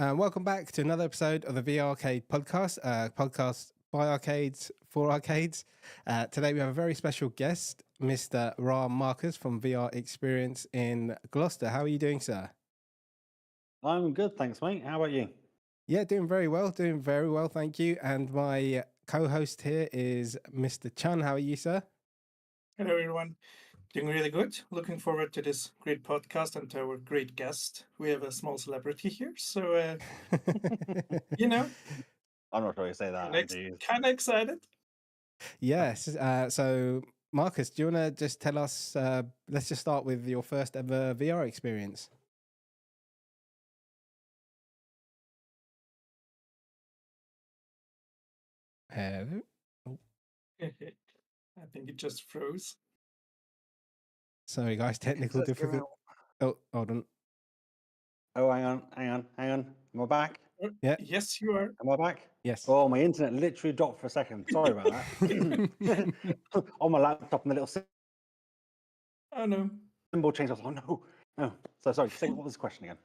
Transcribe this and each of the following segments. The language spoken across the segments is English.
Welcome back to another episode of the VRCade Podcast, podcast by arcades for arcades. Today we have a very special guest, Mr. Marcus from VRXPerience in Gloucester. How are you doing, sir? I'm good, thanks, mate. How about you? Yeah, doing very well, thank you. And my co-host here is Mr. Chun. How are you, sir? Hello, everyone. Doing really good. Looking forward to this great podcast and to our great guest. We have a small celebrity here, so I'm not sure you say that. kind of excited. Yes. So, Marcus, do you want to just tell us? Let's just start with your first ever VR experience. Hello. Oh. I think it just froze. Sorry, guys, technical difficulty. Oh, hold on. Oh, hang on. Am I back? Yeah. Yes, you are. Am I back? Yes. Oh, my internet literally dropped for a second. Sorry about that. On my laptop and the little Oh no. symbol changed. I was like, oh no. So sorry. What was the question again?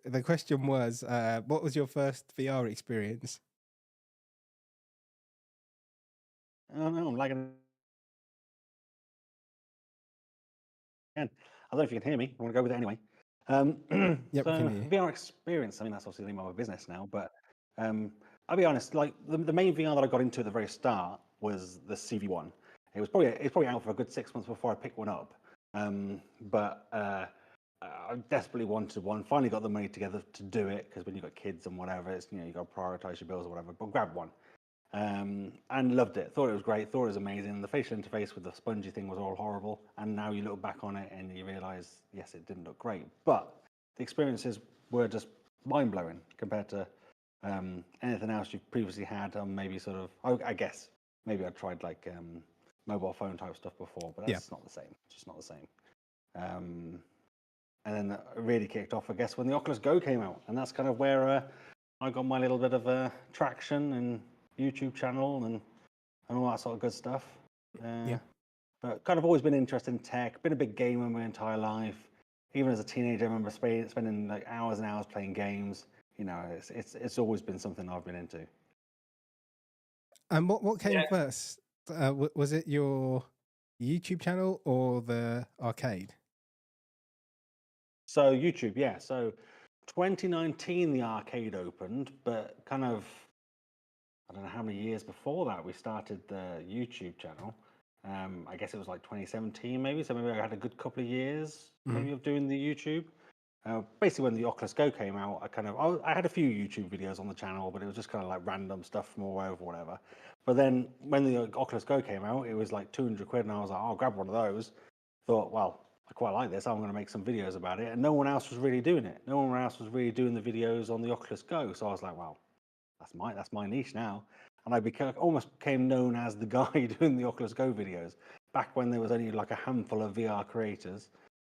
The question was, what was your first VR experience? Oh no, I'm lagging. Again. I don't know if you can hear me. I want to go with it anyway. Yep, so VRXPerience, I mean, that's obviously the name of my business now, but I'll be honest, like the main VR that I got into at the very start was the CV1. It's probably out for a good 6 months before I picked one up. But I desperately wanted one. Finally got the money together to do it, because when you've got kids and whatever, it's, you got to prioritize your bills or whatever, but grabbed one. And loved it. Thought it was great. Thought it was amazing. The facial interface with the spongy thing was all horrible. And now you look back on it and you realize, yes, it didn't look great. But the experiences were just mind-blowing compared to anything else you've previously had. Maybe sort of, I guess, maybe I tried like mobile phone type stuff before, but that's not the same. It's just not the same. And then it really kicked off, I guess, when the Oculus Go came out. And that's kind of where I got my little bit of traction and YouTube channel and all that sort of good stuff. But kind of always been interested in tech, been a big gamer my entire life. Even as a teenager, I remember spending like hours and hours playing games. It's always been something I've been into. And what came first? Was it your YouTube channel or the arcade? So YouTube, yeah. So 2019, the arcade opened, but kind of, I don't know how many years before that we started the YouTube channel. I guess it was like 2017 maybe, so maybe I had a good couple of years maybe of doing the YouTube. Basically when the Oculus Go came out, I had a few YouTube videos on the channel, but it was just kind of like random stuff from all over, whatever. But then when the Oculus Go came out, it was like 200 quid, and I was like, I'll grab one of those. Thought, well, I quite like this, I'm going to make some videos about it. And no one else was really doing it. No one else was really doing the videos on the Oculus Go. So I was like, well, that's my niche now. And I almost became known as the guy doing the Oculus Go videos back when there was only like a handful of VR creators.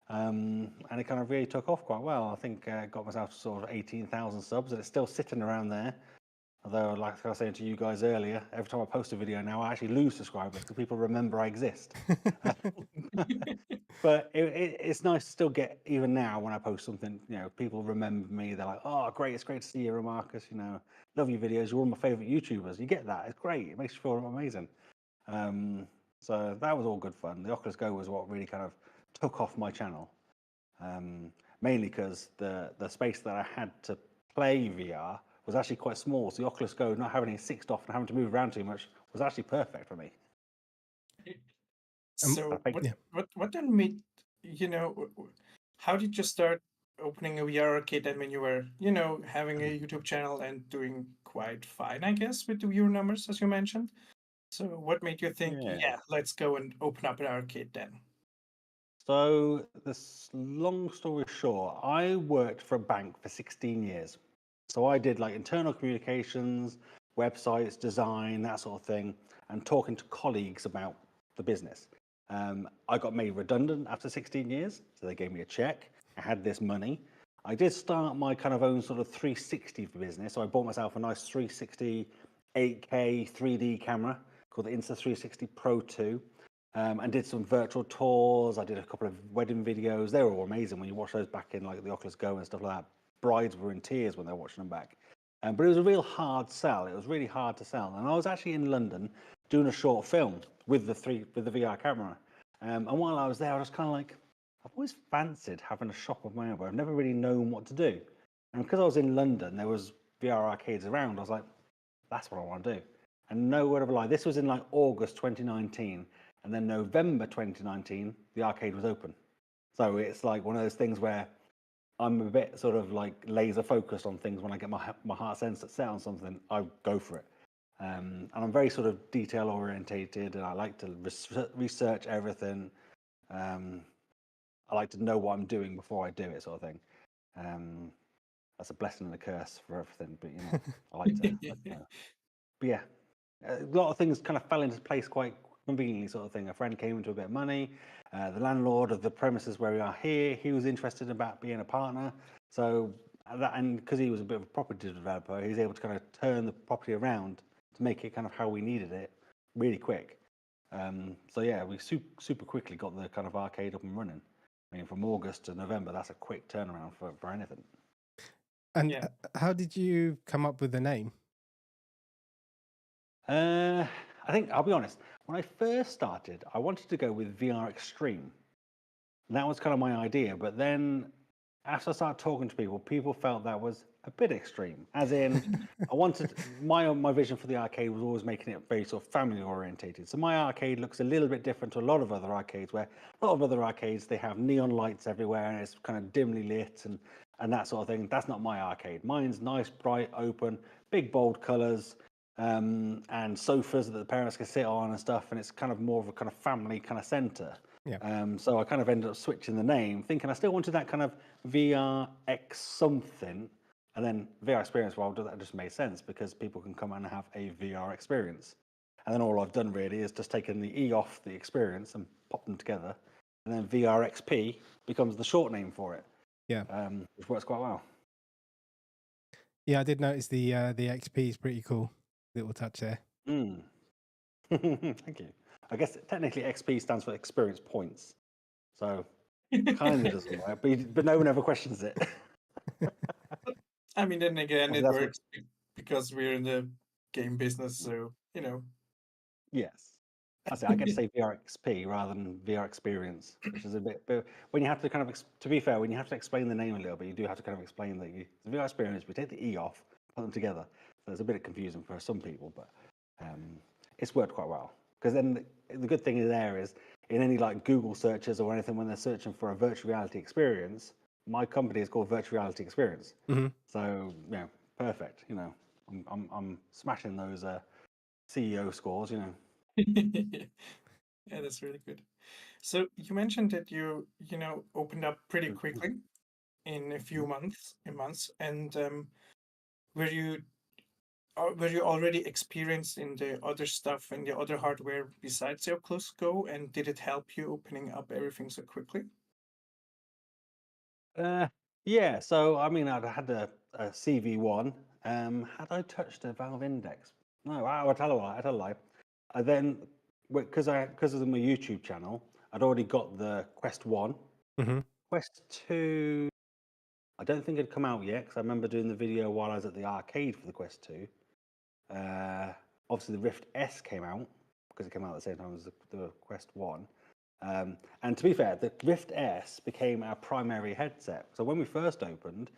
And it kind of really took off quite well. I think I got myself to sort of 18,000 subs, and it's still sitting around there. Although, like I was saying to you guys earlier, every time I post a video now, I actually lose subscribers because people remember I exist. But it's nice to still get, even now when I post something, people remember me. They're like, oh, great, it's great to see you, Marcus. Love your videos. You're one of my favorite YouTubers. You get that. It's great. It makes you feel amazing. So that was all good fun. The Oculus Go was what really kind of took off my channel. Mainly because the space that I had to play VR was actually quite small. So the Oculus Go, not having it sixed off and having to move around too much, was actually perfect for me. So what then made, how did you start opening a VR arcade? I mean, you were, having a YouTube channel and doing quite fine, I guess, with the viewer numbers, as you mentioned. So what made you think, let's go and open up an arcade then? So this long story short, I worked for a bank for 16 years. So I did like internal communications, websites, design, that sort of thing, and talking to colleagues about the business. I got made redundant after 16 years, so they gave me a check. I had this money. I did start my kind of own sort of 360 business. So I bought myself a nice 360 8K 3D camera called the Insta360 Pro 2. And did some virtual tours. I did a couple of wedding videos. They were all amazing when you watch those back in like the Oculus Go and stuff like that. brides were in tears when they were watching them back. But it was a real hard sell. It was really hard to sell. And I was actually in London doing a short film with the VR camera. And while I was there, I was kind of like, I've always fancied having a shop of my own, but I've never really known what to do. And because I was in London, there was VR arcades around. I was like, that's what I want to do. And no word of a lie, this was in like August 2019. And then November 2019, the arcade was open. So it's like one of those things where I'm a bit sort of like laser focused on things. When I get my heart set on something, I go for it. And I'm very sort of detail orientated, and I like to research everything. I like to know what I'm doing before I do it, sort of thing. That's a blessing and a curse for everything, but you know, I like to. But yeah, a lot of things kind of fell into place quite conveniently, sort of thing. A friend came into a bit of money. The landlord of the premises where we are here, he was interested about being a partner. So that, and because he was a bit of a property developer, he was able to kind of turn the property around to make it kind of how we needed it, really quick. So yeah, we super quickly got the kind of arcade up and running. I mean, from August to November, that's a quick turnaround for anything. And how did you come up with the name? I think, I'll be honest, when I first started, I wanted to go with VR Extreme. That was kind of my idea. But then after I started talking to people, people felt that was a bit extreme. As in, I wanted, my vision for the arcade was always making it very sort of family orientated. So my arcade looks a little bit different to a lot of other arcades, where a lot of other arcades, they have neon lights everywhere and it's kind of dimly lit and that sort of thing. That's not my arcade. Mine's nice, bright, open, big, bold colors, and sofas that the parents can sit on and stuff. And it's kind of more of a kind of family kind of center. Yeah. So I kind of ended up switching the name, thinking I still wanted that kind of VRX something. And then VRXPerience, well, that just made sense because people can come and have a VR experience. And then all I've done really is just taken the E off the experience and popped them together. And then VRXP becomes the short name for it. Yeah. Which works quite well. Yeah, I did notice the XP is pretty cool. Little touch there. Thank you. I guess technically XP stands for experience points. So kind of doesn't work, but no one ever questions it. I mean, then again, Well, it that's works because we're in the game business, so you know. Yes. I get to say VRXP rather than VRXperience, which is a bit. But when you have to kind of, to be fair, when you have to explain the name a little bit, you do have to kind of explain that the VRXperience. We take the E off, put them together. So it's a bit confusing for some people, but it's worked quite well. Because then the good thing there is, in any like Google searches or anything, when they're searching for a virtual reality experience, my company is called Virtual Reality Experience. Mm-hmm. So perfect. You know, I'm smashing those CEO scores. You know. Yeah, that's really good. So you mentioned that you opened up pretty quickly in a few months, and were you already experienced in the other stuff and the other hardware besides the Oculus Go, and did it help you opening up everything so quickly? Yeah. So I mean, I'd had a CV1. Had I touched a Valve Index? No, I tell a lie. I tell a lie. I then, because of my YouTube channel, I'd already got the Quest 1. Mm-hmm. Quest 2, I don't think it'd come out yet, because I remember doing the video while I was at the arcade for the Quest 2. Obviously, the Rift S came out, because it came out at the same time as the Quest 1. And to be fair, the Rift S became our primary headset. So when we first opened,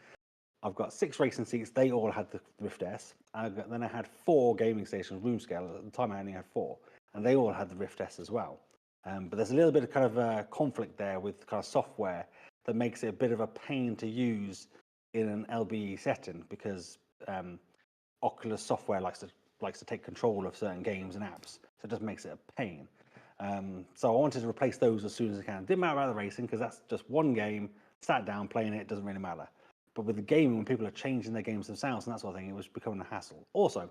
I've got 6 racing seats. They all had the Rift S. Then I had 4 gaming stations, room scale. At the time, I only had 4, and they all had the Rift S as well. But there's a little bit of kind of conflict there with kind of software that makes it a bit of a pain to use in an LBE setting, because Oculus software likes to take control of certain games and apps, so it just makes it a pain. So I wanted to replace those as soon as I can. Didn't matter about the racing, because that's just one game. Sat down playing it, doesn't really matter. But with the gaming, when people are changing their games themselves and that sort of thing, it was becoming a hassle. Also,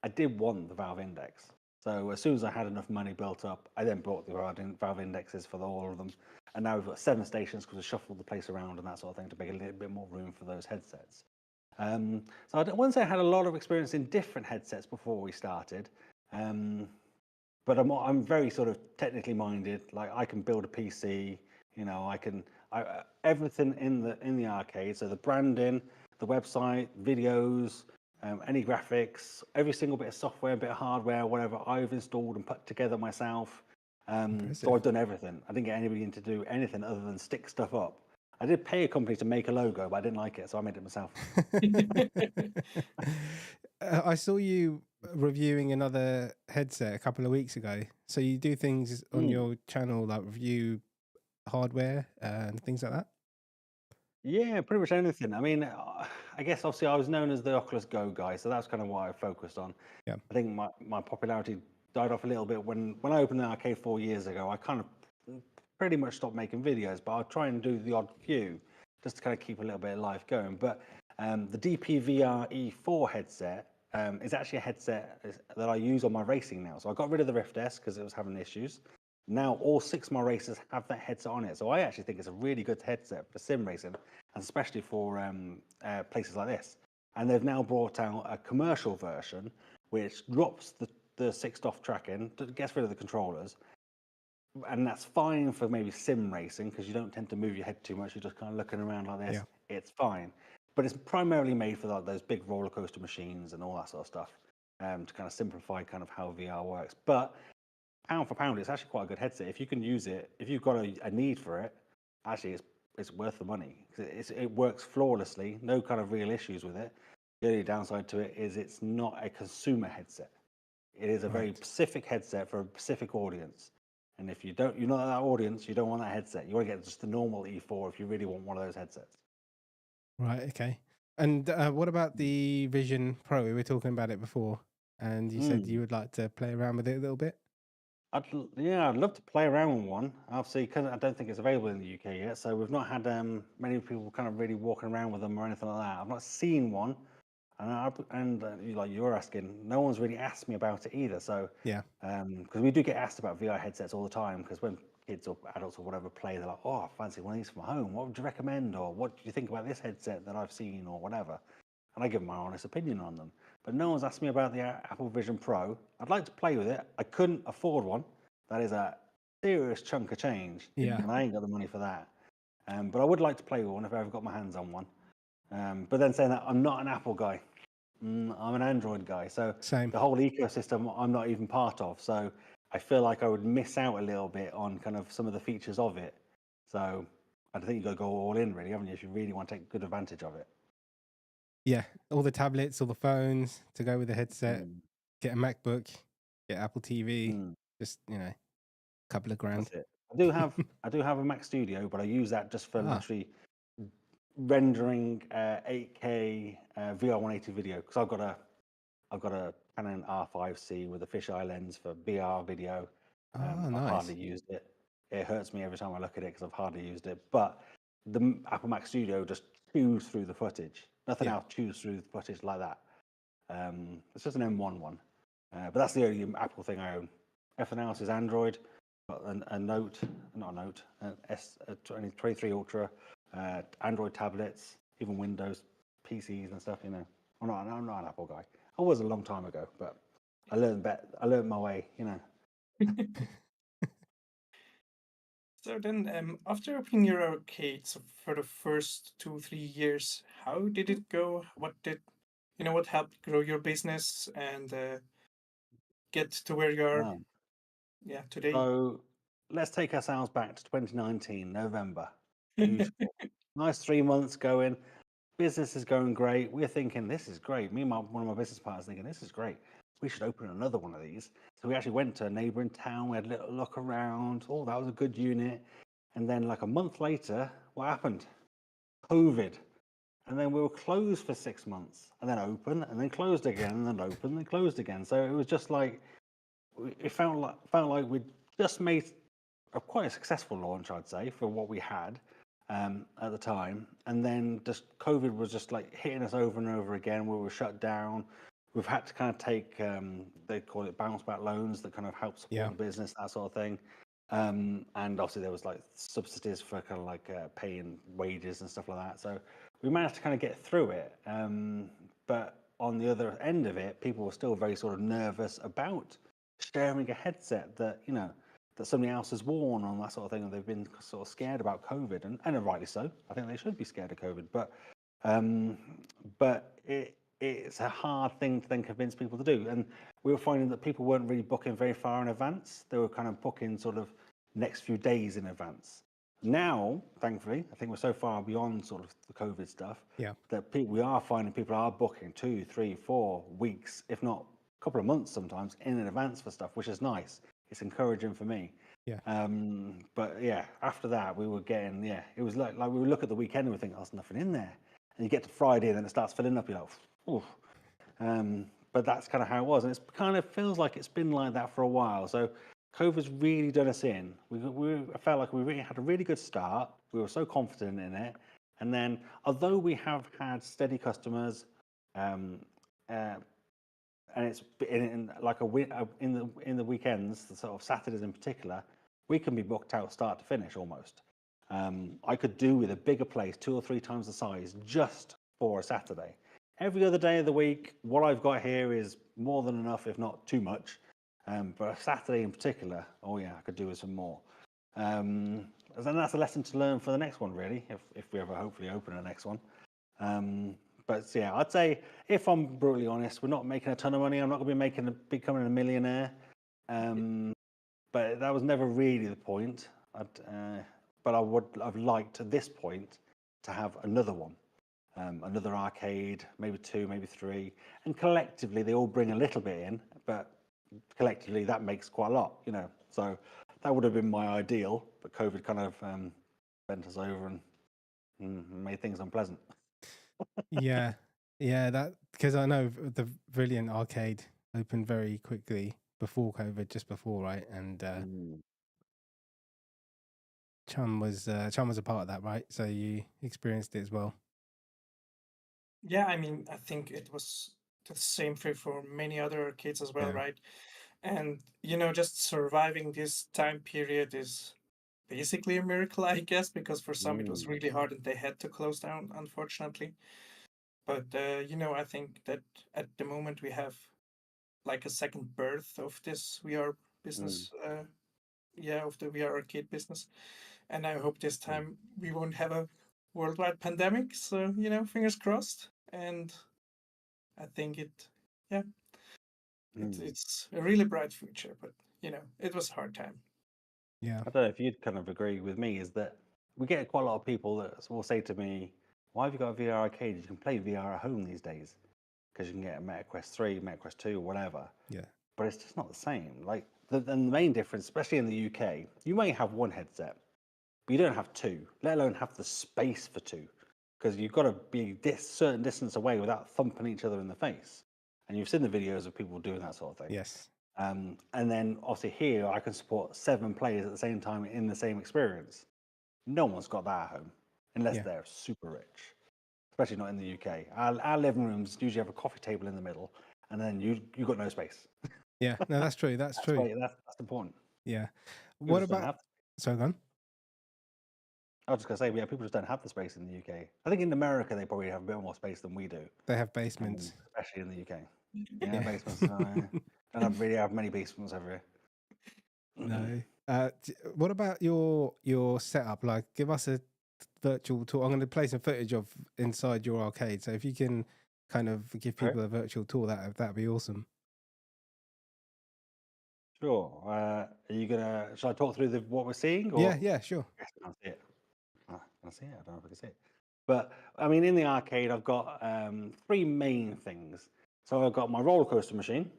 I did want the Valve Index. So as soon as I had enough money built up, I then bought the Valve Indexes for all of them. And now we've got 7 stations because we shuffled the place around and that sort of thing to make a little bit more room for those headsets. So I wouldn't say I had a lot of experience in different headsets before we started. But I'm very sort of technically minded. Like, I can build a PC, you know, everything in the arcade. So the branding, the website, videos, any graphics, every single bit of software, bit of hardware, whatever I've installed and put together myself. So I've done everything. I didn't get anybody in to do anything other than stick stuff up. I did pay a company to make a logo, but I didn't like it, so I made it myself. I saw you reviewing another headset a couple of weeks ago. So you do things on your channel like review hardware and things like that? Yeah, pretty much anything. I mean, I guess obviously I was known as the Oculus Go guy, so that's kind of what I focused on. Yeah. I think my popularity died off a little bit when I opened the arcade 4 years ago. I kind of pretty much stopped making videos, but I'll try and do the odd few just to kind of keep a little bit of life going. But the DPVR E4 headset is actually a headset that I use on my racing now. So I got rid of the Rift S because it was having issues. Now all 6 of my racers have that headset on it. So I actually think it's a really good headset for sim racing, and especially for places like this. And they've now brought out a commercial version which drops the 6-DoF tracking, gets rid of the controllers, and that's fine for maybe sim racing because you don't tend to move your head too much. You're just kind of looking around like this. Yeah. It's fine, but it's primarily made for like those big roller coaster machines and all that sort of stuff, to kind of simplify kind of how VR works. But pound for pound, it's actually quite a good headset. If you can use it, if you've got a need for it, actually it's worth the money. It works flawlessly, no kind of real issues with it. The only downside to it is it's not a consumer headset. It is a very specific headset for a specific audience. And if you're not that audience, you don't want that headset. You want to get just the normal E4 if you really want one of those headsets. Right, okay. And what about the Vision Pro? We were talking about it before, and you said you would like to play around with it a little bit. I'd love to play around with one. Obviously, because I don't think it's available in the UK yet, so we've not had many people kind of really walking around with them or anything like that. I've not seen one, and like you were asking, no one's really asked me about it either. So yeah, because we do get asked about VR headsets all the time, because when kids or adults or whatever play, they're like, "Oh, I fancy one of these for my home. What would you recommend? Or what do you think about this headset that I've seen, or whatever?" And I give my honest opinion on them. But no one's asked me about the Apple Vision Pro. I'd like to play with it. I couldn't afford one. That is a serious chunk of change. Yeah. And I ain't got the money for that. But I would like to play with one if I ever got my hands on one. But then saying that, I'm not an Apple guy. I'm an Android guy. So Same. the whole ecosystem I'm not even part of. So I feel like I would miss out a little bit on kind of some of the features of it. So I think you've got to go all in, really, haven't you, if you really want to take good advantage of it. Yeah, all the tablets, all the phones to go with the headset, get a MacBook, get Apple TV, just, a couple of grand. That's it. I do have a Mac Studio, but I use that just for literally rendering 8K VR180 video, because I've got a Canon R5C with a fisheye lens for VR video. Nice. I've hardly used it. It hurts me every time I look at it because I've hardly used it. But the Apple Mac Studio just chews through the footage. Nothing else chews through the footage like that. It's just an M1 one. But that's the only Apple thing I own. Everything else is Android. Got a Note, not a Note, an S23 Ultra, Android tablets, even Windows PCs and stuff. I'm not an Apple guy. I was a long time ago, but I learned my way. So then, after opening your arcades for the first 2-3 years, how did it go? What helped grow your business and get to where you are? Today. So let's take ourselves back to 2019, November. Beautiful. Nice 3 months going. Business is going great. We're thinking, this is great. Me and one of my business partners thinking, this is great. We should open another one of these. So we actually went to a neighbouring town. We had a little look around. Oh, that was a good unit. And then like a month later, what happened? COVID. And then we were closed for 6 months, and then open, and then closed again, and then open, and closed again. So it was just like, it felt like we'd just made quite a successful launch, I'd say, for what we had at the time. And then just COVID was just like hitting us over and over again. We were shut down. We've had to kind of take, they call it bounce back loans that kind of help support the business, that sort of thing. And obviously there was like subsidies for kind of like paying wages and stuff like that. So we managed to kind of get through it. But on the other end of it, people were still very sort of nervous about sharing a headset that, that somebody else has worn and that sort of thing. And they've been sort of scared about COVID, and rightly so. I think they should be scared of COVID. But But it's a hard thing to then convince people to do. And we were finding that people weren't really booking very far in advance. They were kind of booking sort of next few days in advance. Now, thankfully, I think we're so far beyond sort of the COVID stuff that we are finding people are booking 2, 3, 4 weeks, if not a couple of months sometimes in advance for stuff, which is nice. It's encouraging for me. But yeah, after that we were getting it was like we would look at the weekend and we think, oh, there's nothing in there, and you get to Friday and then it starts filling up. You're like, oof. But that's kind of how it was, and it's kind of feels like it's been like that for a while. So COVID's really done us in. I felt like we really had a really good start. We were so confident in it, and then although we have had steady customers, and it's in the weekends, the sort of Saturdays in particular, we can be booked out start to finish almost. I could do with a bigger place, 2 or 3 times the size, just for a Saturday. Every other day of the week, what I've got here is more than enough, if not too much. But a Saturday in particular, I could do with some more. And that's a lesson to learn for the next one, really, if we ever hopefully open the next one. But yeah, I'd say, if I'm brutally honest, we're not making a ton of money. I'm not going to be becoming a millionaire. But that was never really the point. But I would have liked at this point to have another one, another arcade, maybe 2, maybe 3, and collectively they all bring a little bit in, but collectively that makes quite a lot, So that would have been my ideal, but COVID kind of bent us over and made things unpleasant. That because I know the Brilliant Arcade opened very quickly before COVID, just before, right? And Chum was a part of that, right? So you experienced it as well. Yeah, I mean, I think it was the same for many other arcades as well, right? And just surviving this time period is basically a miracle, I guess, because for some it was really hard and they had to close down, unfortunately. But I think that at the moment we have like a second birth of this VR business, of the VR arcade business, and I hope this time we won't have a worldwide pandemic. So fingers crossed. And I think it's a really bright future, but it was a hard time. Yeah, I don't know if you'd kind of agree with me, is that we get quite a lot of people that will say to me, why have you got a VR arcade? You can play VR at home these days because you can get a MetaQuest 3, MetaQuest 2, or whatever. Yeah. But it's just not the same. Like the main difference, especially in the UK, you may have one headset, but you don't have 2, let alone have the space for 2, because you've got to be this certain distance away without thumping each other in the face. And you've seen the videos of people doing that sort of thing. Yes. And then obviously here I can support 7 players at the same time in the same experience. No one's got that at home unless they're super rich, especially not in the UK. Our living rooms usually have a coffee table in the middle, and then you've got no space. Yeah, no, that's true. That's true. That's the point. Yeah. People What just don't about? have. So go on. I was just gonna say, yeah, people just don't have the space in the UK. I think in America they probably have a bit more space than we do. They have basements, especially in the UK. Yeah, basements. Don't really have many basements over here. No. What about your setup? Like, give us a virtual tour. I'm going to play some footage of inside your arcade. So if you can kind of give people a virtual tour, that'd be awesome. Sure. Are you gonna? Shall I talk through what we're seeing? Or? Yeah, sure. Yes, I can see it. I see it. I don't know if I can see it. But I mean, in the arcade, I've got 3 main things. So I've got my roller coaster machine,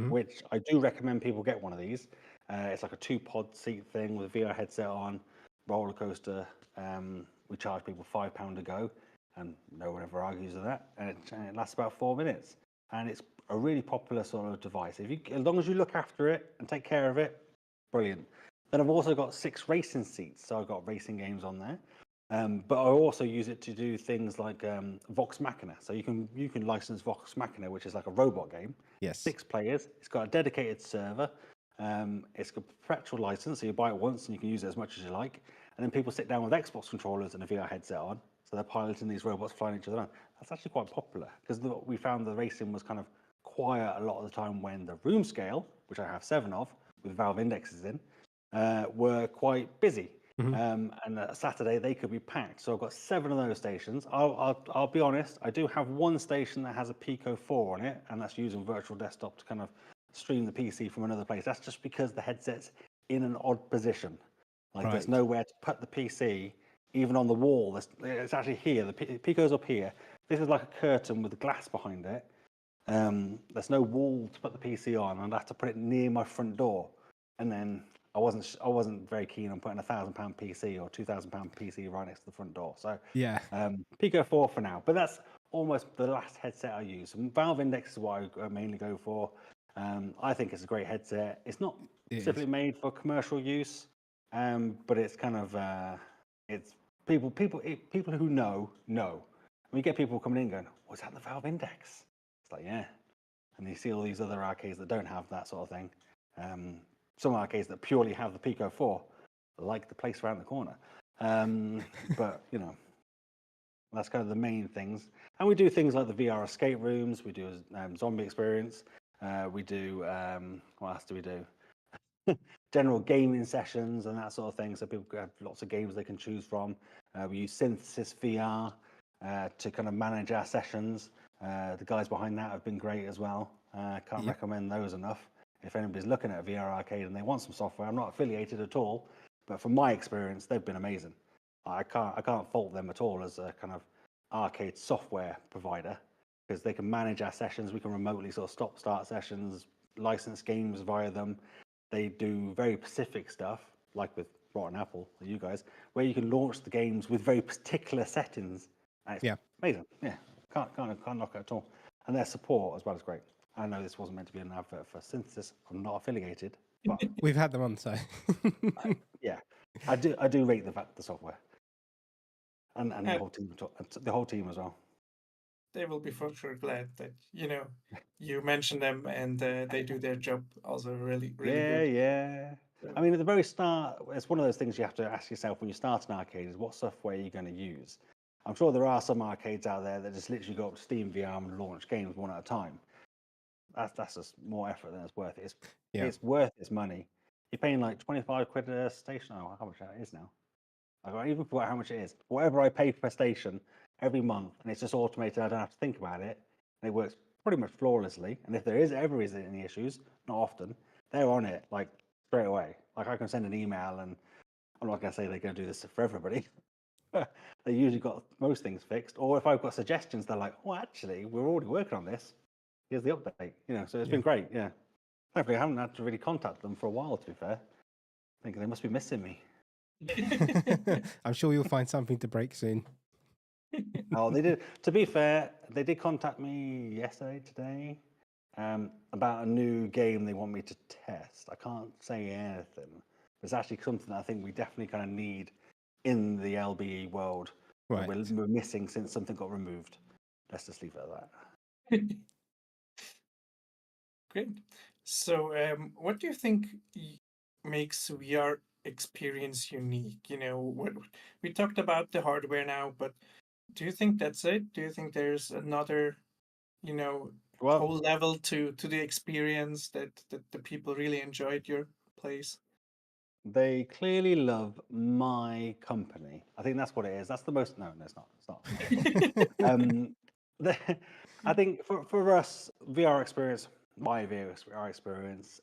which I do recommend people get one of these. It's like a 2-pod seat thing with a VR headset on, roller coaster. We charge people £5 to go, and no one ever argues with that. And it lasts about 4 minutes, and it's a really popular sort of device. As long as you look after it and take care of it, brilliant. Then I've also got 6 racing seats, so I've got racing games on there. But I also use it to do things like Vox Machina. So you can license Vox Machina, which is like a robot game. Yes. 6 players. It's got a dedicated server. It's got a perpetual license, so you buy it once and you can use it as much as you like. And then people sit down with Xbox controllers and a VR headset on, so they're piloting these robots flying each other around. That's actually quite popular because we found the racing was kind of quiet a lot of the time when the room scale, which I have 7 of, with Valve indexes in, were quite busy. And Saturday they could be packed. So I've got 7 of those stations. I'll be honest, I do have one station that has a Pico 4 on it, and that's using virtual desktop to kind of stream the PC from another place. That's just because the headset's in an odd position. Like there's nowhere to put the PC, even on the wall. It's actually here. The Pico's up here. This is like a curtain with glass behind it. There's no wall to put the PC on, and I have to put it near my front door. And then I wasn't very keen on putting £1,000 PC or £2,000 PC right next to the front door. So Yeah. Pico 4 for now, but that's almost the last headset I use. And Valve Index is what I mainly go for. I think it's a great headset. It's not specifically made for commercial use, but it's kind of it's people who know. When you get people coming in going, "Was that the Valve Index?" It's like, yeah. And you see all these other arcades that don't have that sort of thing. Some arcades that purely have the Pico 4, like the place around the corner. But, you know, that's kind of the main things. And we do things like the VR escape rooms. We do zombie experience. We do, what else do we do? General gaming sessions and that sort of thing. So people have lots of games they can choose from. We use Synthesis VR to kind of manage our sessions. The guys behind that have been great as well. Can't recommend those enough. If anybody's looking at a VR arcade and they want some software, I'm not affiliated at all, but from my experience, they've been amazing. I can't fault them at all as a kind of arcade software provider, because they can manage our sessions. We can remotely sort of start sessions, license games via them. They do very specific stuff, like with Rotten Apple, or you guys, where you can launch the games with very particular settings. And it's amazing. Yeah, can't knock it at all. And their support as well is great. I know this wasn't meant to be an advert for Synthesis. I'm not affiliated, but we've had them on, so yeah, I do rate the software and the whole team as well. They will be for sure glad that you mention them and they do their job also really good. Yeah. I mean, at the very start, it's one of those things you have to ask yourself when you start an arcade: is what software are you going to use? I'm sure there are some arcades out there that just literally go up to Steam VR and launch games one at a time. That's just more effort than it's worth. It's worth its money. You're paying like 25 quid a station. Oh, how much that is now? I can't even forget how much it is. Whatever I pay per station every month, and it's just automated. I don't have to think about it, and it works pretty much flawlessly. And if there is any issues, not often, they're on it like straight away. Like I can send an email, and I'm not going to say they're going to do this for everybody. They usually got most things fixed. Or if I've got suggestions, they're like, "Oh, actually, we're already working on this. Here's the update." So it's been great. Yeah. Hopefully, I haven't had to really contact them for a while, to be fair. Thinking they must be missing me. I'm sure you'll find something to break soon. Oh, they did. To be fair, they did contact me today, about a new game they want me to test. I can't say anything. It's actually something that I think we definitely kind of need in the LBE world. Right. We're missing since something got removed. Let's just leave it at that. Great. So, what do you think makes VR experience unique? What we talked about the hardware now, but do you think that's it? Do you think there's another, whole level to the experience that the people really enjoyed your place? They clearly love my company. I think that's what it is. That's the most. No, it's not. It's not. I think for us, VR experience, my VR experience,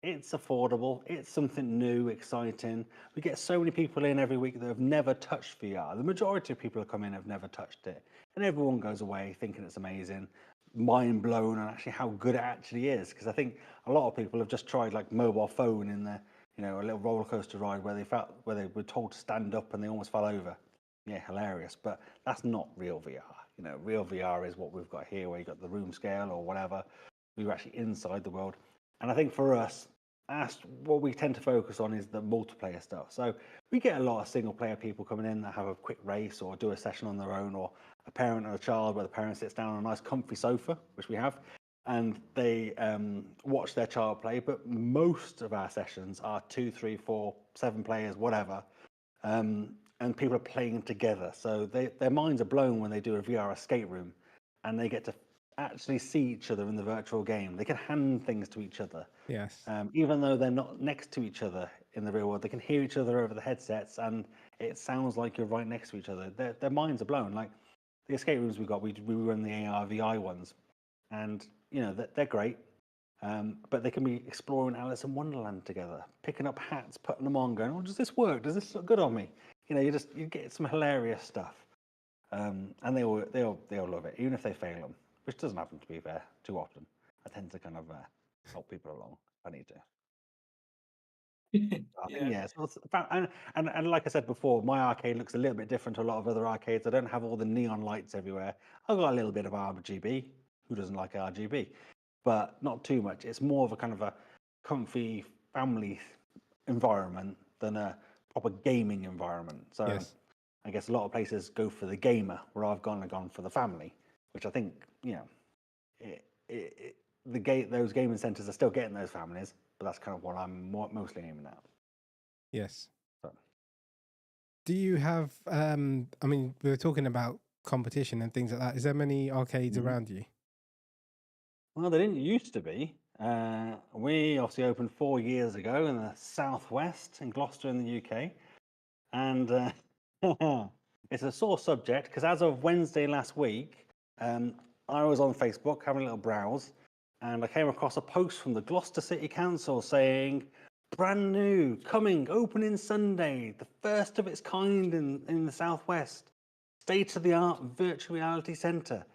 it's affordable. It's something new, exciting. We get so many people in every week that have never touched VR. The majority of people who come in have never touched it, and everyone goes away thinking it's amazing, mind blown on actually how good it actually is. Because I think a lot of people have just tried like mobile phone in the a little roller coaster ride where they were told to stand up and they almost fell over. Yeah, hilarious. But that's not real VR. Real VR is what we've got here, where you got the room scale or whatever. We're actually inside the world. And I think for us, what we tend to focus on is the multiplayer stuff. So we get a lot of single player people coming in that have a quick race or do a session on their own, or a parent and a child where the parent sits down on a nice comfy sofa, which we have, and they watch their child play. But most of our sessions are 2, 3, 4, 7 players, whatever, and people are playing together. So their minds are blown when they do a VR escape room, and they get to actually see each other in the virtual game. They can hand things to each other. Yes. Even though they're not next to each other in the real world, they can hear each other over the headsets, and it sounds like you're right next to each other. Their minds are blown. Like the escape rooms we got, we run the AR VI ones, and they're great. But they can be exploring Alice in Wonderland together, picking up hats, putting them on, going, "Oh, does this work? Does this look good on me?" You get some hilarious stuff, and they'll love it, even if they fail them, which doesn't happen, to be fair, too often. I tend to kind of help people along if I need to. I think, Yeah. so it's about, and like I said before, my arcade looks a little bit different to a lot of other arcades. I don't have all the neon lights everywhere. I've got a little bit of RGB. Who doesn't like RGB? But not too much. It's more of a kind of a comfy family environment than a proper gaming environment. So Yes. I guess a lot of places go for the gamer, where I've gone for the family, which I think, those gaming centres are still getting those families, but that's kind of what I'm mostly aiming at. Yes. So. Do you have? I mean, we were talking about competition and things like that. Is there many arcades around you? Well, there didn't used to be. We obviously opened 4 years ago in the southwest in Gloucester in the UK, and it's a sore subject because as of Wednesday last week, I was on Facebook having a little browse, and I came across a post from the Gloucester City Council saying, "Brand new, coming, opening Sunday, the first of its kind in the southwest, state-of-the-art virtual reality centre."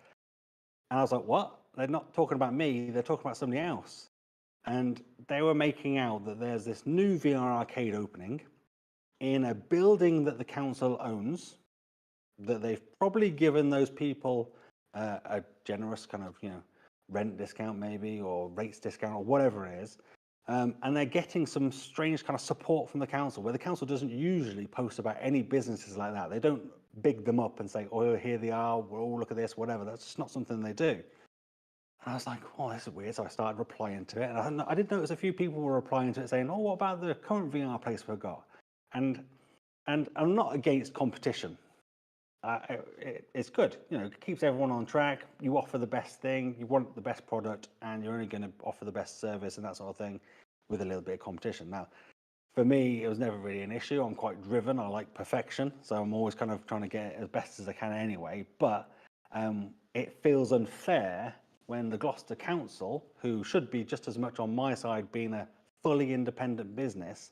And I was like, "What? They're not talking about me, they're talking about somebody else." And they were making out that there's this new VR arcade opening in a building that the council owns, that they've probably given those people a generous kind of, rent discount maybe, or rates discount, or whatever it is. And they're getting some strange kind of support from the council, where the council doesn't usually post about any businesses like that. They don't big them up and say, "Oh, here they are, we'll look at this," whatever. That's just not something they do. And I was like, "Oh, this is weird." So I started replying to it. And I did notice a few people were replying to it saying, "Oh, what about the current VR place we've got?" And I'm not against competition. It's good. It keeps everyone on track. You offer the best thing, you want the best product, and you're only going to offer the best service and that sort of thing with a little bit of competition. Now, for me, it was never really an issue. I'm quite driven. I like perfection. So I'm always kind of trying to get it as best as I can anyway. But it feels unfair when the Gloucester Council, who should be just as much on my side, being a fully independent business,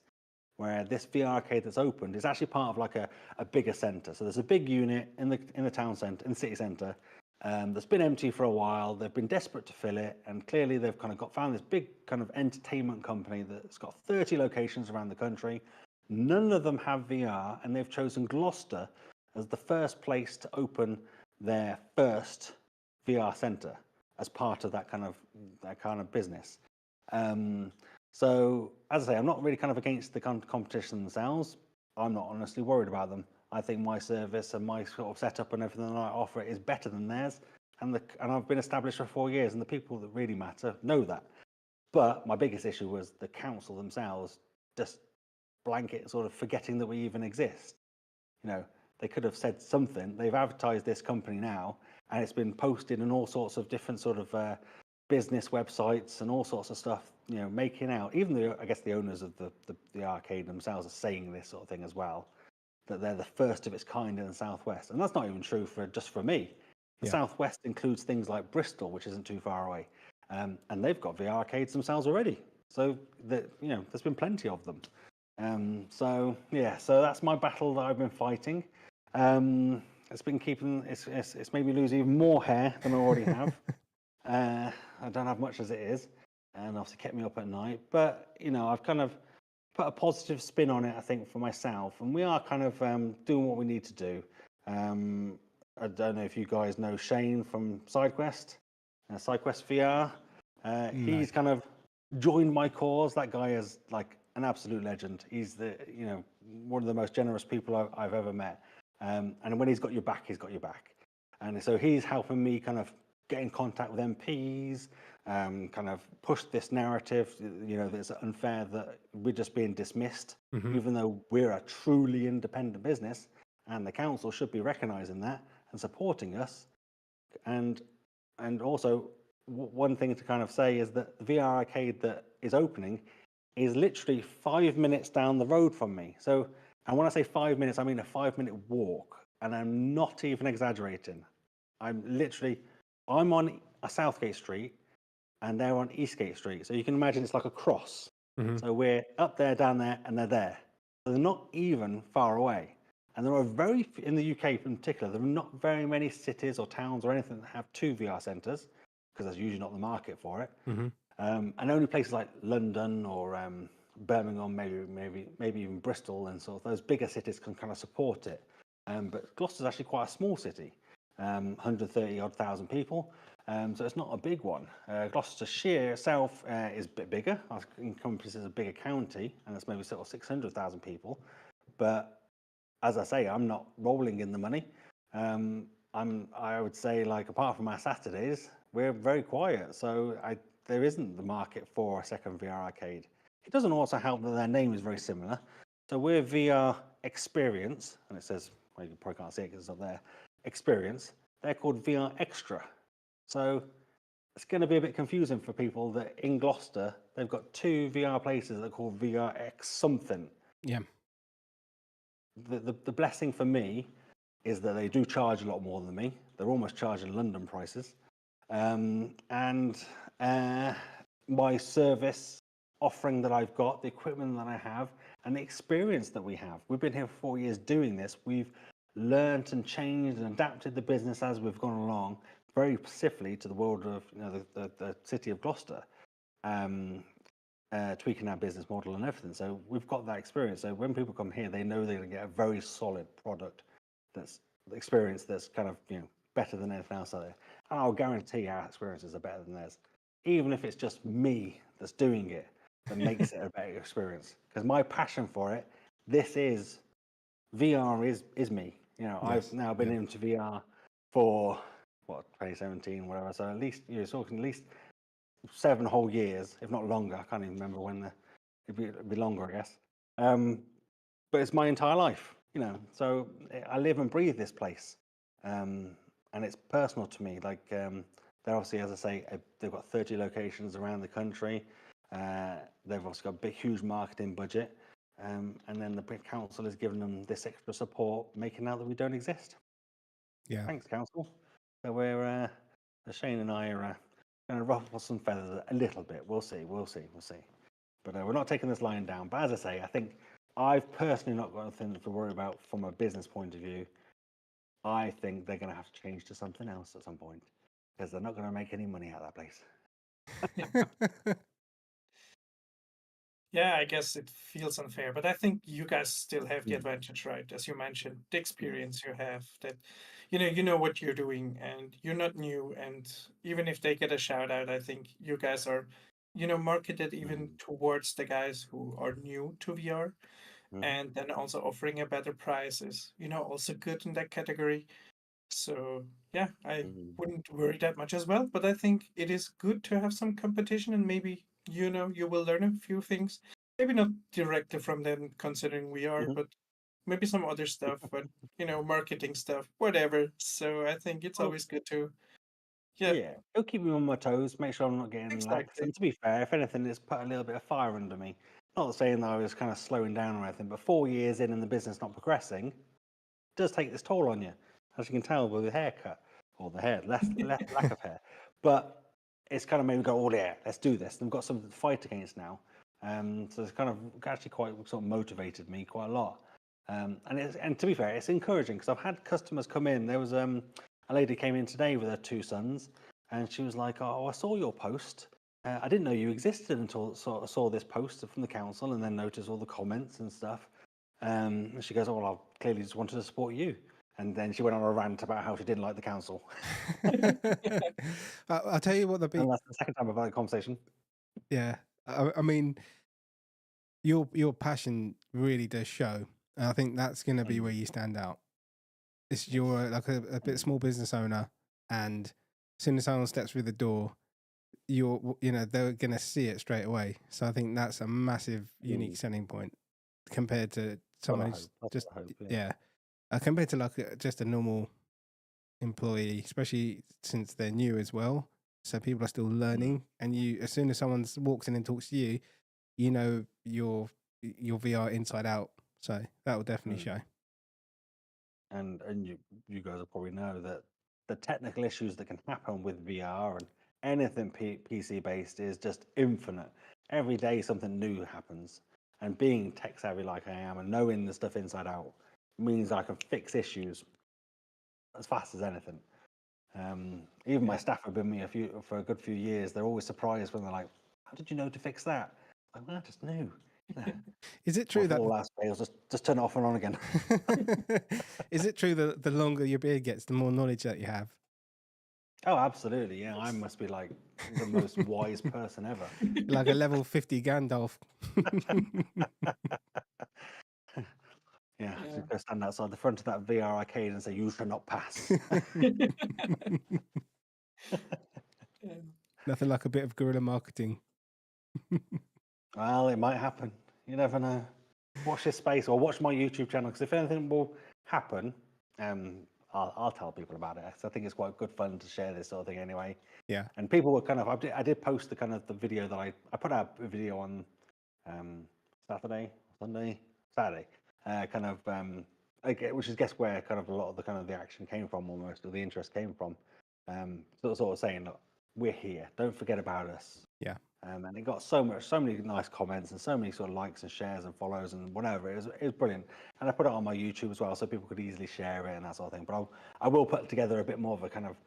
where this VRCade that's opened is actually part of like a bigger centre. So there's a big unit in the town centre, in the city centre, that's been empty for a while. They've been desperate to fill it, and clearly they've kind of found this big kind of entertainment company that's got 30 locations around the country. None of them have VR, and they've chosen Gloucester as the first place to open their first VR centre as part of that kind of business. So, as I say, I'm not really kind of against the competition themselves. I'm not honestly worried about them. I think my service and my sort of setup and everything that I offer is better than theirs. And I've been established for 4 years, and the people that really matter know that. But my biggest issue was the council themselves just blanket sort of forgetting that we even exist. They could have said something. They've advertised this company now, and it's been posted in all sorts of different sort of business websites and all sorts of stuff, making out, even I guess the owners of the arcade themselves are saying this sort of thing as well, that they're the first of its kind in the southwest. And that's not even true just for me. The southwest includes things like Bristol, which isn't too far away, and they've got VR arcades themselves already. So there's been plenty of them. So that's my battle that I've been fighting. It's been it's made me lose even more hair than I already have. I don't have much as it is, and obviously kept me up at night. But I've kind of put a positive spin on it, I think, for myself, and we are kind of doing what we need to do. I don't know if you guys know Shane from SideQuest, SideQuest VR. He's kind of joined my cause. That guy is like an absolute legend. He's one of the most generous people I've ever met. And when he's got your back, he's got your back. And so he's helping me kind of get in contact with MPs, kind of push this narrative, that it's unfair that we're just being dismissed, even though we're a truly independent business, and the council should be recognising that and supporting us. And And also, one thing to kind of say is that the VR arcade that is opening is literally 5 minutes down the road from me. So, and when I say 5 minutes, I mean a 5 minute walk. And I'm not even exaggerating. I'm on a Southgate Street and they're on Eastgate Street. So you can imagine it's like a cross. Mhm. So we're up there, down there, and they're there. So they're not even far away. And there are in the UK in particular, there are not very many cities or towns or anything that have 2 VR centres, because there's usually not the market for it. Mhm. And only places like London or Birmingham, maybe even Bristol, and sort of those bigger cities can kind of support it. But Gloucester's actually quite a small city, 130 odd thousand people. So it's not a big one. Gloucestershire itself is a bit bigger. It encompasses a bigger county, and it's maybe sort of 600,000 people. But as I say, I'm not rolling in the money. I would say, like, apart from our Saturdays, we're very quiet. So there isn't the market for a second VR arcade. It doesn't also help that their name is very similar. So we're VRXPerience, and it says, well, you probably can't see it because it's not there, Experience. They're called VR Extra. So it's going to be a bit confusing for people that in Gloucester, they've got 2 VR places that are called VRX something. Yeah. The blessing for me is that they do charge a lot more than me. They're almost charging London prices. And my service offering that I've got, the equipment that I have, and the experience that we have. We've been here for 4 years doing this. We've learned and changed and adapted the business as we've gone along, very specifically to the world of the city of Gloucester, tweaking our business model and everything. So we've got that experience. So when people come here, they know they're going to get a very solid product that's experience that's kind of better than anything else out there. And I'll guarantee our experiences are better than theirs, even if it's just me that's doing it that makes it a better experience. Because my passion for it, VR is me. Yes. I've now been into VR for 2017, whatever. So at least you're talking at least 7 whole years, if not longer. I can't even remember when it'd be longer, I guess. But it's my entire life, So I live and breathe this place, and it's personal to me. Like they're obviously, as I say, they've got 30 locations around the country. They've also got a big, huge marketing budget, and then the council has given them this extra support, making out that we don't exist. Yeah. Thanks, council. So we're Shane and I are going to ruffle some feathers a little bit. We'll see. But we're not taking this line down. But as I say, I think I've personally not got anything to worry about from a business point of view. I think they're going to have to change to something else at some point, because they're not going to make any money out of that place. Yeah, I guess it feels unfair, but I think you guys still have the advantage, right? As you mentioned, the experience you have, that you know what you're doing, and you're not new. And even if they get a shout out, I think you guys are, marketed even towards the guys who are new to VR, and then also offering a better price is, also good in that category. So yeah, I wouldn't worry that much as well, but I think it is good to have some competition, and maybe you will learn a few things. Maybe not directly from them, considering we are, but maybe some other stuff, but marketing stuff, whatever. So I think it's always good to Yeah, it'll keep me on my toes, make sure I'm not getting lax. exactly. And to be fair, if anything, it's put a little bit of fire under me. Not saying that I was kind of slowing down or anything, but 4 years in and the business not progressing does take this toll on you, as you can tell with the haircut or the hair, lack of hair. But it's kind of made me go, oh yeah, let's do this. And we've got something to fight against now. So it's kind of actually quite sort of motivated me quite a lot. And to be fair, it's encouraging, because I've had customers come in. There was a lady came in today with her 2 sons, and she was like, "Oh, I saw your post. I didn't know you existed until saw this post from the council, and then noticed all the comments and stuff." And she goes, "Oh, well, I clearly just wanted to support you." And then she went on a rant about how she didn't like the council. I'll tell you what the big. And that's the second time I've had a conversation. Yeah, I mean, your passion really does show, and I think that's going to be where you stand out. It's you're like a bit small business owner, and as soon as someone steps through the door, they're going to see it straight away. So I think that's a massive, unique selling point compared to someone who's just compared to like just a normal employee, especially since they're new as well. So people are still learning, and you, as soon as someone walks in and talks to you, you know your VR inside out. So that will definitely Mm. show. And you guys will probably know that the technical issues that can happen with VR and anything PC based is just infinite. Every day something new happens, and being tech savvy like I am and knowing the stuff inside out means I can fix issues as fast as anything. Even my staff have been with me for a good few years. They're always surprised when they're like, "How did you know to fix that?" I'm like, "I just knew." Is it true If that all else fails, just turn it off and on again. is it true that the longer your beard gets, the more knowledge that you have? Oh, absolutely. Yeah, I must be like the most wise person ever. Like a level 50 Gandalf. Yeah, Yeah. just go stand outside the front of that VR arcade and say, "You shall not pass." Yeah. Nothing like a bit of guerrilla marketing. Well, it might happen. You never know. Watch this space or watch my YouTube channel, because if anything will happen, I'll tell people about it. So I think it's quite good fun to share this sort of thing anyway. Yeah. And people were kind of, I did post the kind of the video that I put out a video on Saturday, Saturday, kind of, which is guess where kind of a lot of the action came from, almost, or the interest came from. Sort of saying, look, we're here. Don't forget about us. Yeah. And it got so many nice comments and so many sort of likes and shares and follows and whatever. It was brilliant. And I put it on my YouTube as well, so people could easily share it and that sort of thing. But I will put together a bit more of a kind of,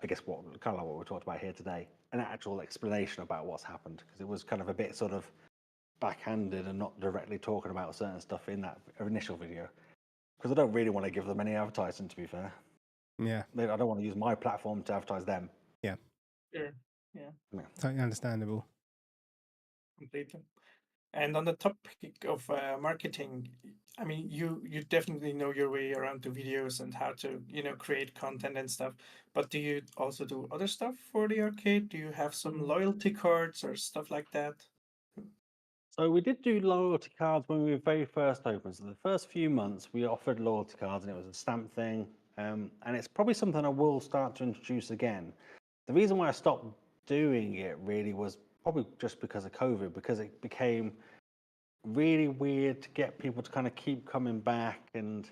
I guess, kind of like what we talked about here today, an actual explanation about what's happened, because it was kind of a bit sort of backhanded and not directly talking about certain stuff in that initial video, because I don't really want to give them any advertising, to be fair. Yeah. I don't want to use my platform to advertise them. Yeah. Sure. Yeah. Totally understandable. Completely. And on the topic of marketing, I mean, you definitely know your way around the videos and how to, create content and stuff. But do you also do other stuff for the arcade? Do you have some loyalty cards or stuff like that? So we did do loyalty cards when we were very first open. So the first few months we offered loyalty cards, and it was a stamp thing. And it's probably something I will start to introduce again. The reason why I stopped doing it really was probably just because of COVID, because it became really weird to get people to kind of keep coming back, and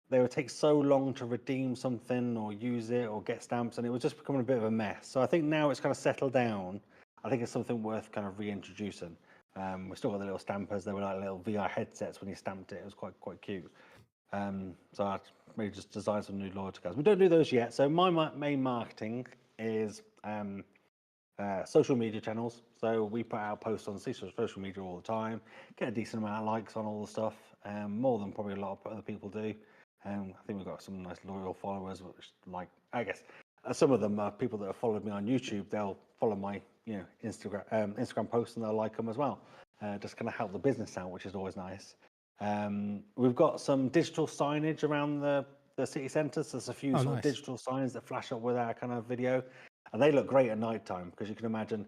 they would take so long to redeem something or use it or get stamps, and it was just becoming a bit of a mess. So I think now it's kind of settled down. I think it's something worth kind of reintroducing. We still got the little stampers. They were like little VR headsets when you stamped it. It was quite cute. So I maybe just design some new loyalty cards. We don't do those yet. So my main marketing is social media channels. So we put out posts on social media all the time, get a decent amount of likes on all the stuff, more than probably a lot of other people do. I think we've got some nice loyal followers, which, like, I guess some of them are people that have followed me on YouTube. They'll follow my Instagram posts and they'll like them as well. Just kind of help the business out, which is always nice. We've got some digital signage around the city centres. There's a few sort of digital signs that flash up with our kind of video, and they look great at night time, because you can imagine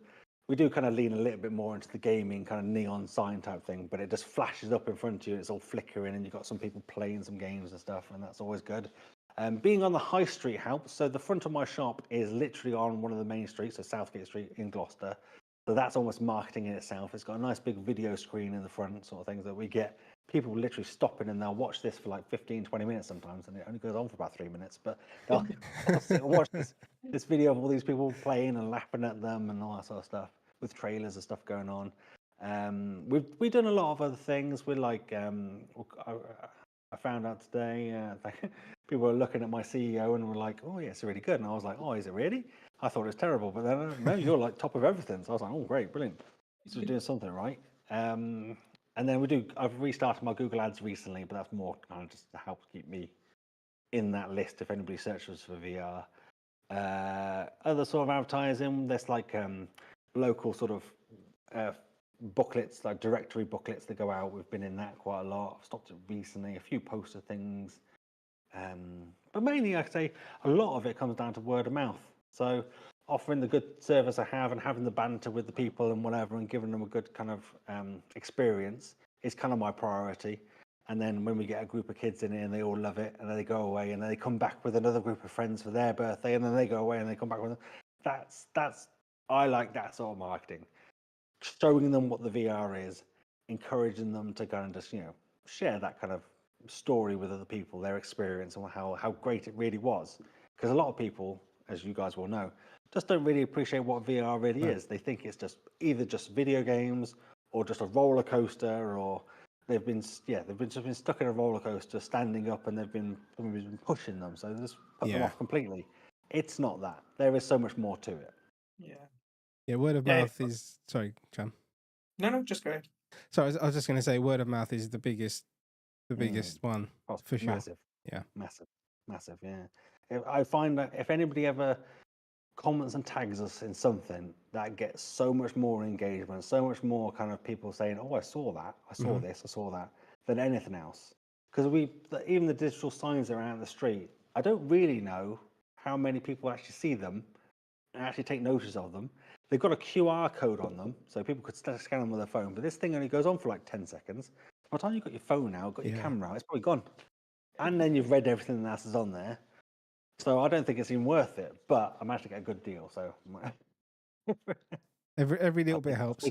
we do kind of lean a little bit more into the gaming kind of neon sign type thing, but it just flashes up in front of you. It's all flickering, and you've got some people playing some games and stuff, and that's always good. Being on the high street helps. So the front of my shop is literally on one of the main streets, so Southgate Street in Gloucester. So that's almost marketing in itself. It's got a nice big video screen in the front, sort of things that we get people literally stopping, and they'll watch this for like 15-20 minutes sometimes, and it only goes on for about 3 minutes, but they'll sit and watch this video of all these people playing and laughing at them and all that sort of stuff, with trailers and stuff going on. We've done a lot of other things. We're like, I found out today, people were looking at my CEO and were like, "Oh yeah, it's really good," and I was like, "Oh, is it really? I thought it was terrible." But then, no, you're like top of everything. So I was like, "Oh, great, brilliant. So we're doing something right." And then I've restarted my Google Ads recently, but that's more kind of just to help keep me in that list if anybody searches for VR. Other sort of advertising, there's like local sort of booklets, like directory booklets that go out. We've been in that quite a lot. I've stopped it recently, a few poster things. But mainly, I'd say a lot of it comes down to word of mouth. So offering the good service I have and having the banter with the people and whatever, and giving them a good kind of experience is kind of my priority. And then when we get a group of kids in here and they all love it, and then they go away and then they come back with another group of friends for their birthday, and then they go away and they come back with that's I like that sort of marketing. Showing them what the VR is, encouraging them to go and just, share that kind of story with other people, their experience and how great it really was. Because a lot of people, as you guys will know, just don't really appreciate what VR really is. They think it's just either just video games or just a roller coaster, or they've been stuck in a roller coaster, standing up, and somebody's been pushing them, so they just put them off completely. It's not that. There is so much more to it. Yeah, word of mouth is... Sorry, Chan. No, just go ahead. So I was just going to say, word of mouth is the biggest one, for sure. Massive. Yeah. Massive, yeah. I find that if anybody ever comments and tags us in something, that gets so much more engagement, so much more kind of people saying, oh, I saw that, I saw this, I saw that, than anything else. Because even the digital signs that are out in the street, I don't really know how many people actually see them and actually take notice of them. They've got a QR code on them, so people could scan them with their phone, but this thing only goes on for like 10 seconds. By the time you've got your phone out, got your camera out, it's probably gone. And then you've read everything else is on there. So I don't think it's even worth it, but I managed to get a good deal. So every little bit helps.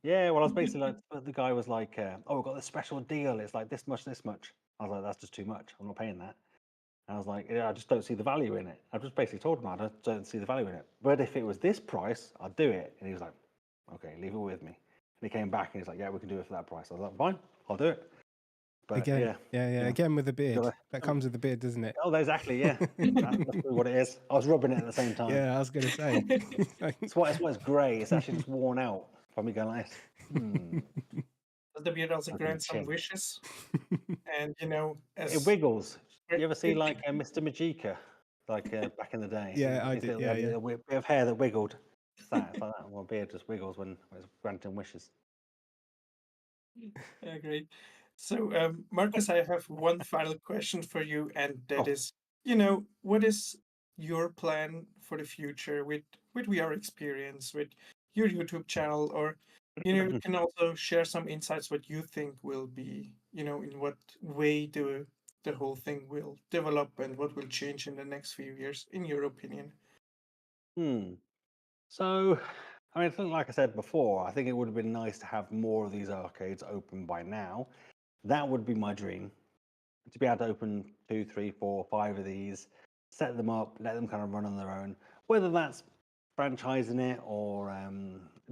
Yeah, well, I was basically like, the guy was like, oh, we've got this special deal. It's like this much. I was like, that's just too much. I'm not paying that. And I was like, yeah, I just don't see the value in it. I just basically told him I don't see the value in it. But if it was this price, I'd do it. And he was like, okay, leave it with me. And he came back and he's like, yeah, we can do it for that price. I was like, fine, I'll do it. But again, again with the beard. That comes with the beard, doesn't it? Oh, exactly, yeah. That's what it is. I was rubbing it at the same time. Yeah, I was going to say. It's grey. It's actually just worn out from me going like this. Does the beard also grant some wishes? And, it wiggles. You ever see like Mr. Majika, like back in the day? Yeah, I did. Yeah. A bit of hair that wiggled. It's like that. My beard just wiggles when it's granting wishes. Yeah, great. So, Marcus, I have one final question for you, and that is, what is your plan for the future with VRXPerience, with your YouTube channel, or you can also share some insights what you think will be, in what way the whole thing will develop and what will change in the next few years, in your opinion. So, I mean, like I said before, I think it would have been nice to have more of these arcades open by now. That would be my dream, to be able to open 2, 3, 4, 5 of these, set them up, let them kind of run on their own. Whether that's franchising it or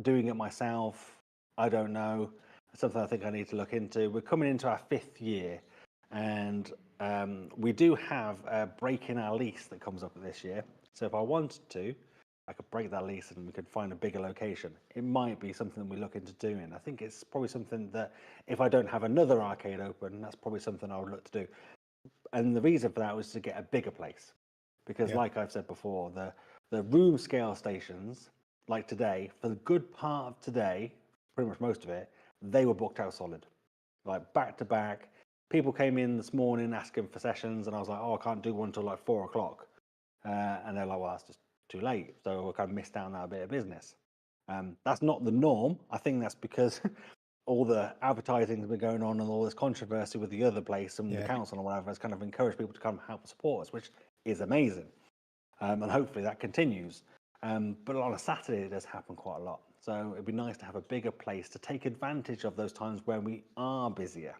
doing it myself, I don't know. It's something I think I need to look into. We're coming into our 5th year, and we do have a break in our lease that comes up this year. So if I wanted to, I could break that lease and we could find a bigger location. It might be something we look into doing. I think it's probably something that if I don't have another arcade open, that's probably something I would look to do. And the reason for that was to get a bigger place. Because like I've said before, the room scale stations, like today, for the good part of today, pretty much most of it, they were booked out solid. Like back to back. People came in this morning asking for sessions and I was like, oh, I can't do one until like 4 o'clock. And they're like, well, that's just too late, so I kind of missed out on that bit of business. That's not the norm. I think that's because all the advertising has been going on and all this controversy with the other place and the council or whatever has kind of encouraged people to come help support us, which is amazing. And hopefully that continues. But on a Saturday, it does happen quite a lot. So it'd be nice to have a bigger place to take advantage of those times when we are busier.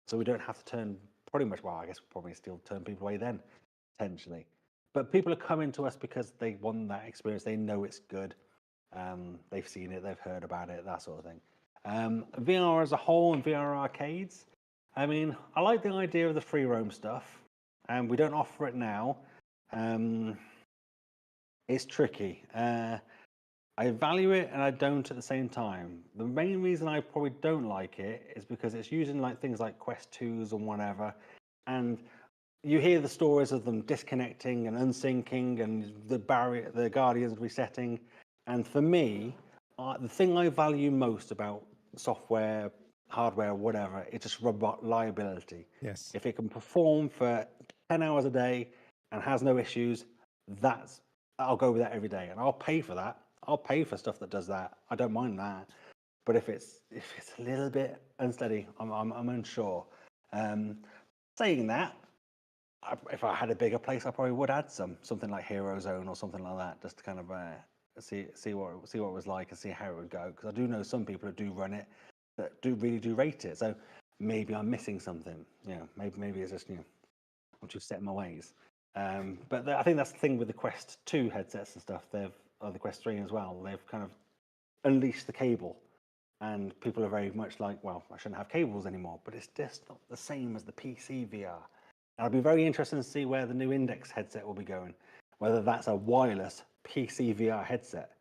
So we don't have to turn pretty much, well, I guess we'll probably still turn people away then, potentially. But people are coming to us because they want that experience. They know it's good. They've seen it. They've heard about it, that sort of thing. VR as a whole and VR arcades. I mean, I like the idea of the free roam stuff. And we don't offer it now. It's tricky. I value it and I don't at the same time. The main reason I probably don't like it is because it's using like things like Quest 2s and whatever. And you hear the stories of them disconnecting and unsyncing and the Guardians resetting. And for me, the thing I value most about software, hardware, whatever, it's just reliability. Yes. If it can perform for 10 hours a day and has no issues, I'll go with that every day. And I'll pay for that. I'll pay for stuff that does that. I don't mind that. But if it's a little bit unsteady, I'm unsure. Saying that, if I had a bigger place, I probably would add something like Hero Zone or something like that, just to kind of see what it was like and see how it would go. Because I do know some people who do run it that really do rate it. So maybe I'm missing something. Maybe it's just I'm too set in my ways. But I think that's the thing with the Quest 2 headsets and stuff. Or the Quest 3 as well. They've kind of unleashed the cable, and people are very much like, well, I shouldn't have cables anymore. But it's just not the same as the PC VR. And I'll be very interested to see where the new Index headset will be going. Whether that's a wireless PC VR headset.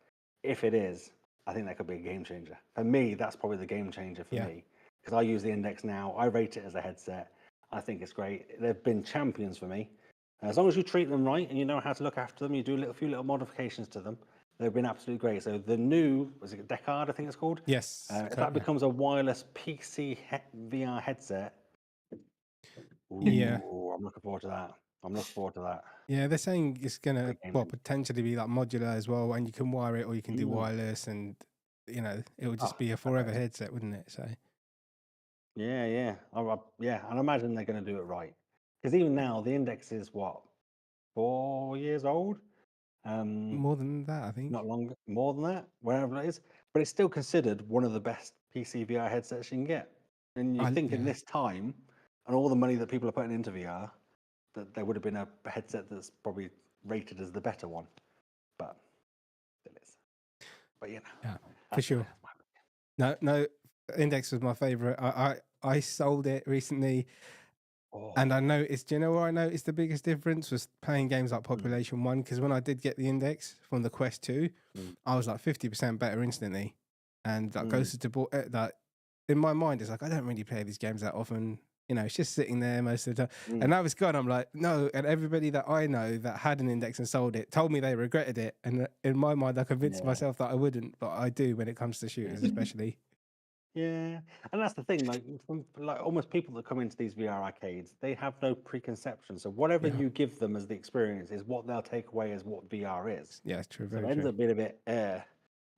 If it is, I think that could be a game changer. For me, that's probably the game changer for me. Because I use the Index now. I rate it as a headset. I think it's great. They've been champions for me. As long as you treat them right and you know how to look after them, you do a few little modifications to them, they've been absolutely great. So the new, was it Decard, I think it's called? Yes. If that becomes a wireless PC VR headset, Yeah. I'm looking forward to that. Yeah, they're saying it's gonna potentially be like modular as well, and you can wire it or you can do wireless, and it would just be a forever headset, wouldn't it? So yeah. And I imagine they're going to do it right, because even now the Index is what, 4 years old? More than that, I think. Not longer, more than that, wherever it is. But it's still considered one of the best PC VR headsets you can get. And you think in this time, and all the money that people are putting into VR, that there would have been a headset that's probably rated as the better one. But still is. But yeah, for sure. No, Index was my favorite. I sold it recently. And I noticed, do you know where I noticed the biggest difference was playing games like Population 1? Because when I did get the Index from the Quest 2, I was like 50% better instantly. And that goes to that in my mind, it's like, I don't really play these games that often. It's just sitting there most of the time. And now it's gone. I'm like, no. And everybody that I know that had an Index and sold it told me they regretted it. And in my mind, I convinced myself that I wouldn't, but I do when it comes to shooters, especially. Yeah, and that's the thing. Like almost people that come into these VR arcades, they have no preconception. So whatever you give them as the experience is what they'll take away as what VR is. Yeah, it's true. So it ends up being a bit air.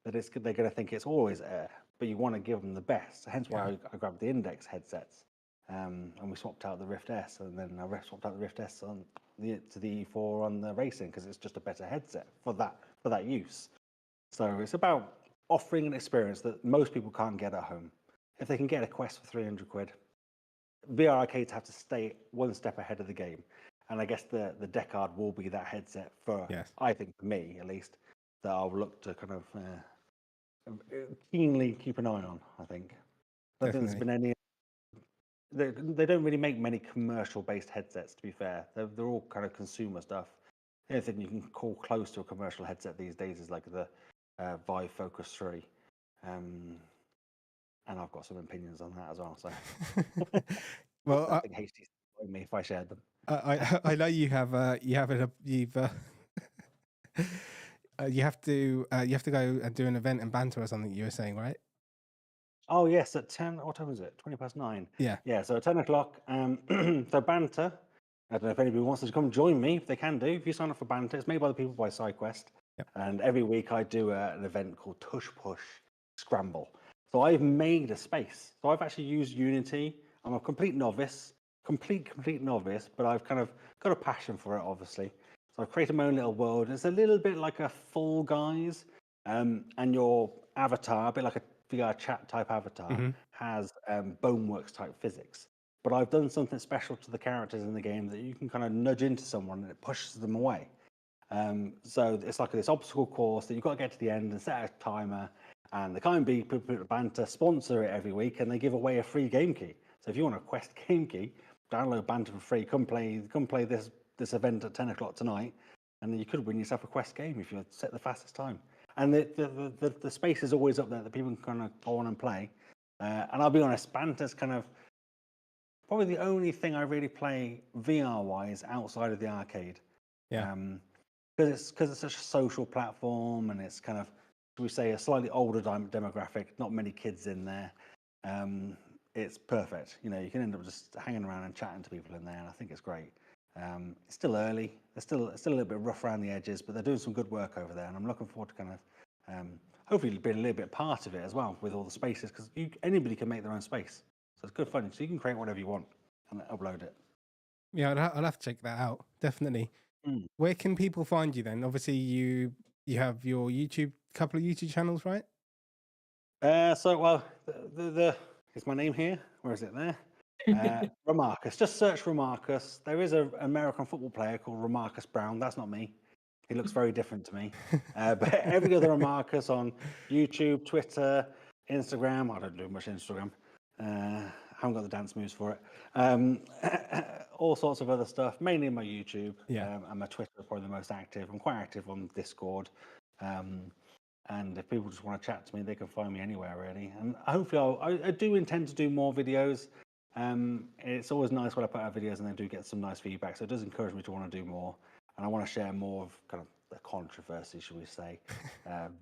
That they're going to think it's always air, but you want to give them the best. Hence why I grabbed the Index headsets, and we swapped out the Rift S, and then I swapped out the Rift S to the E4 on the racing, because it's just a better headset for that use. So it's about offering an experience that most people can't get at home. If they can get a Quest for £300, VR arcades have to stay one step ahead of the game. And I guess the Decard will be that headset for, I think, for me at least, that I'll look to kind of keenly keep an eye on, I think. I don't think there's been any... They don't really make many commercial-based headsets, to be fair. They're all kind of consumer stuff. The only thing you can call close to a commercial headset these days is like the Vive Focus 3. And I've got some opinions on that as well. So, well, I think HTC would me if I shared them. I know you have you have to go and do an event in Banter or something. You were saying, right? Oh yes, at 10. What time is it? 9:20. Yeah. So at 10 o'clock. So Banter. I don't know if anybody wants to come join me. If they can do. If you sign up for Banter, it's made by the people by SideQuest. And every week I do an event called Tush Push Scramble. So I've made a space. So I've actually used Unity. I'm a complete novice, complete novice, but I've kind of got a passion for it, obviously. So I've created my own little world. It's a little bit like a Fall Guys, and your avatar, a bit like a VR chat type avatar, has Boneworks type physics. But I've done something special to the characters in the game that you can kind of nudge into someone and it pushes them away. So it's like this obstacle course that you've got to get to the end and set a timer. And the Kind Bee people at Banter sponsor it every week, and they give away a free game key. So if you want a Quest game key, download Banter for free. Come play this event at 10 o'clock tonight, and then you could win yourself a Quest game if you set the fastest time. And the space is always up there that people can kind of go on and play. And I'll be honest, Banter's kind of probably the only thing I really play VR-wise outside of the arcade. Yeah. Because it's such a social platform, and it's kind of, we say, a slightly older demographic, not many kids in there. It's perfect. You can end up just hanging around and chatting to people in there, and I think it's great. It's still early. It's still a little bit rough around the edges, but they're doing some good work over there, and I'm looking forward to kind of hopefully being a little bit part of it as well with all the spaces, because anybody can make their own space. So it's good fun. So you can create whatever you want. and upload it. Yeah, I'll have to check that out. Definitely. Mm. Where can people find you then? Obviously, you have your couple of YouTube channels, right? So is my name here? Where is it there? Remarcus. Just search Remarcus. There is an American football player called Remarcus Brown. That's not me. He looks very different to me. But every other Remarcus on YouTube, Twitter, Instagram. I don't do much Instagram. I haven't got the dance moves for it. All sorts of other stuff, mainly my YouTube. Yeah. And my Twitter is probably the most active. I'm quite active on Discord. And if people just want to chat to me, they can find me anywhere, really. And hopefully, I do intend to do more videos. It's always nice when I put out videos and then do get some nice feedback. So it does encourage me to want to do more. And I want to share more of kind of the controversy, shall we say,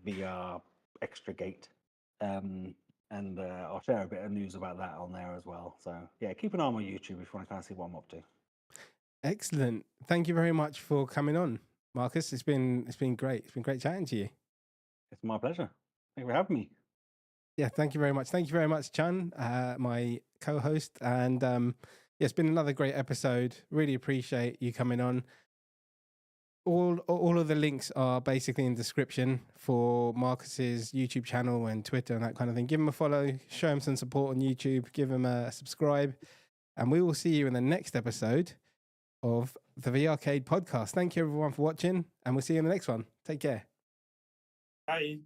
VR Extragate. And I'll share a bit of news about that on there as well. So yeah, keep an eye on my YouTube if you want to kind of see what I'm up to. Excellent. Thank you very much for coming on, Marcus. It's been great. It's been great chatting to you. It's my pleasure. Thank you for having me. Yeah, thank you very much. Thank you very much, Chun, my co-host. And yeah, it's been another great episode. Really appreciate you coming on. All of the links are basically in the description for Marcus's YouTube channel and Twitter and that kind of thing. Give him a follow, show him some support on YouTube, give him a subscribe, and we will see you in the next episode of the VRCade Podcast. Thank you everyone for watching, and we'll see you in the next one. Take care. Bye.